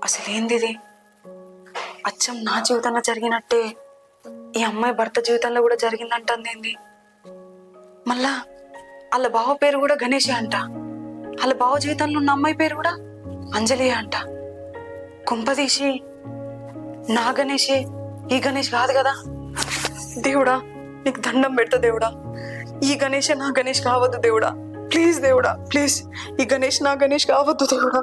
అసలేంది ఇది? అచ్చం నా జీవితంలో జరిగినట్టే ఈ అమ్మాయి భర్త జీవితంలో కూడా జరిగిందంటుంది ఏంది? మళ్ళా వాళ్ళ బావ పేరు కూడా గణేషే అంట. వాళ్ళ బావ జీవితంలో ఉన్న అమ్మాయి పేరు కూడా అంజలియే అంట. కుంపదీసి నా గణేషే ఈ గణేష్ కాదు కదా? దేవుడా నీకు దండం పెడతా దేవుడా, ఈ గణేషే నా గణేష్ కావద్దు దేవుడా. ప్లీజ్ దేవుడా, ప్లీజ్ ఈ గణేష్ నా గణేష్ కావద్దు దేవుడా.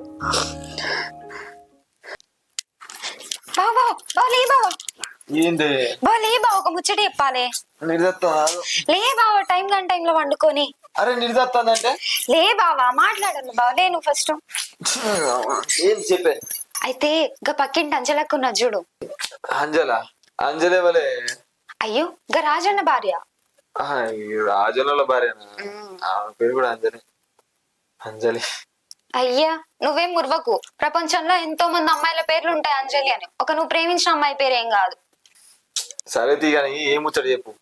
ఏంది లే బావ, ఒక ముచ్చట చెప్పాలి. లే బావ, టైంలో వండుకొని. అరే నిర్దత్తందంటే లే బావా, మాట్లాడాలి బావ. లే నువ్వు ఫస్ట్. ఏం చెప్పే? అయితే గా పక్కింటి అంజలకు ఉన్న చూడు. అంజలే వలే. అయ్యో గా రాజన్న భార్య. రాజుల భార్యనా? ఆమె పేరు కూడా అంజలి. అయ్యా నువ్వేం ముర్వకు, ప్రపంచంలో ఎంతో మంది అమ్మాయిల పేర్లు ఉంటాయి అంజలి అని. ఒక నువ్వు ప్రేమించిన అమ్మాయి పేరు ఏం కాదు. సరే తీగాని ఏం ముచ్చట చెప్పు.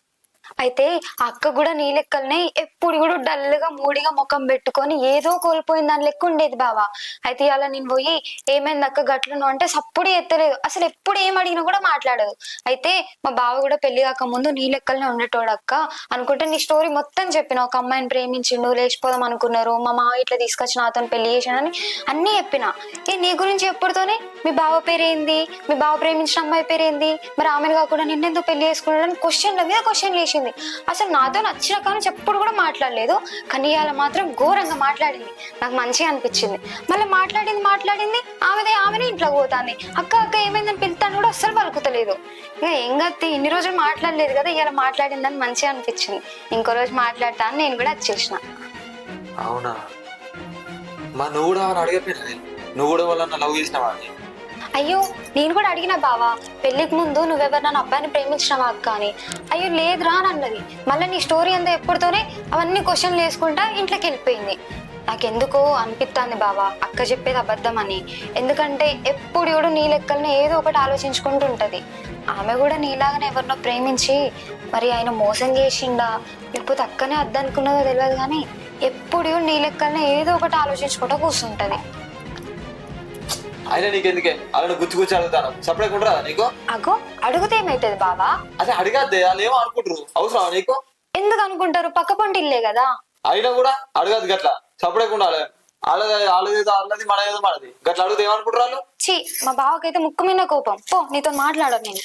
అయితే ఆ అక్క కూడా నీ లెక్కలనే ఎప్పుడు కూడా డల్ గా మూడిగా ముఖం పెట్టుకొని ఏదో కోల్పోయింది దాని లెక్క ఉండేది బావా. అయితే అలా నేను పోయి ఏమైంది అక్క గట్లను అంటే సప్పుడు ఎత్తలేదు, అసలు ఎప్పుడు ఏం అడిగినా కూడా మాట్లాడదు. అయితే మా బావ కూడా పెళ్లి కాక ముందు నీ లెక్కలనే ఉండేటోడు అక్క అనుకుంటే నీ స్టోరీ మొత్తం చెప్పిన. ఒక అమ్మాయిని ప్రేమించిండు, లేచిపోదాం అనుకున్నారు, మా మావ ఇట్లా తీసుకొచ్చి నాతో పెళ్లి చేసానని అన్ని చెప్పిన. నీ గురించి ఎప్పుడుతోనే మీ బావ పేరేంది, మీ బావ ప్రేమించిన అమ్మాయి పేరేంది, మరి ఆమెను కాకుండా నిన్నెందుకు పెళ్లి చేసుకున్నాడని క్వశ్చన్ల మీద క్వశ్చన్ చేసింది. అసలు నాతో నచ్చిన కానీ ఎప్పుడు కూడా మాట్లాడలేదు, కానీ ఇవాళ మాత్రం ఘోరంగా మాట్లాడింది. నాకు మంచిగా అనిపించింది. మళ్ళీ మాట్లాడింది ఆమెనే ఇంట్లో పోతాంది. అక్క ఏమైందని పిలుతాను కూడా అస్సలు పలుకుతలేదు. ఇక ఏం గత్తి ఇన్ని రోజులు మాట్లాడలేదు కదా, ఇవాళ మాట్లాడిందని మంచిగా అనిపించింది. ఇంకో రోజు మాట్లాడతా అని నేను కూడా వచ్చేసిన. అవునా? మా నువ్వు కూడా అడగపోయినా, నువ్వు కూడా వాళ్ళన్న లవ్ చేసినావా? అయ్యో నేను కూడా అడిగిన బావా, పెళ్లికి ముందు నువ్వెవరు నన్ను అబ్బాయిని ప్రేమించినావా అక్క అని. అయ్యో లేదురా అని అన్నది. మళ్ళీ నీ స్టోరీ అంతా ఎప్పుడుతోనే అవన్నీ క్వశ్చన్లు వేసుకుంటా ఇంట్లోకి వెళ్ళిపోయింది. నాకెందుకో అనిపిస్తుంది బావా అక్క చెప్పేది అబద్ధం అని. ఎందుకంటే ఎప్పుడు కూడా నీ లెక్కలనే ఏదో ఒకటి ఆలోచించుకుంటూ ఉంటది. ఆమె కూడా నీలాగానే ఎవరినో ప్రేమించి మరి ఆయన మోసం చేసిండా లేకపోతే అక్కనే అద్దనుకున్నదో తెలియదు, కానీ ఎప్పుడు నీ లెక్కలనే ఏదో ఒకటి ఆలోచించుకుంటూ కూర్చుంటది. అయినా నీకెందుకే అలా గుచ్చి అడుగుతాను, సపరేట్ ఉండరా నీకు? అగో అడిగితే ఏమైతుంది బావా? అదే అడిగద్దే, వాళ్ళు ఏమో అనుకుంటారు. అవసరం నీకు? ఎందుకు అనుకుంటారు, పక్క పంట ఇల్లే కదా. అయినా కూడా అడగదు గట్లా, సపరేట్ ఉండాలి. వాళ్ళది మనది గట్లా అడిగితే ఏమనుకుంటారు వాళ్ళు? మా బావకైతే ముక్కు మీద కోపం. పో నీతో మాట్లాడను నేను.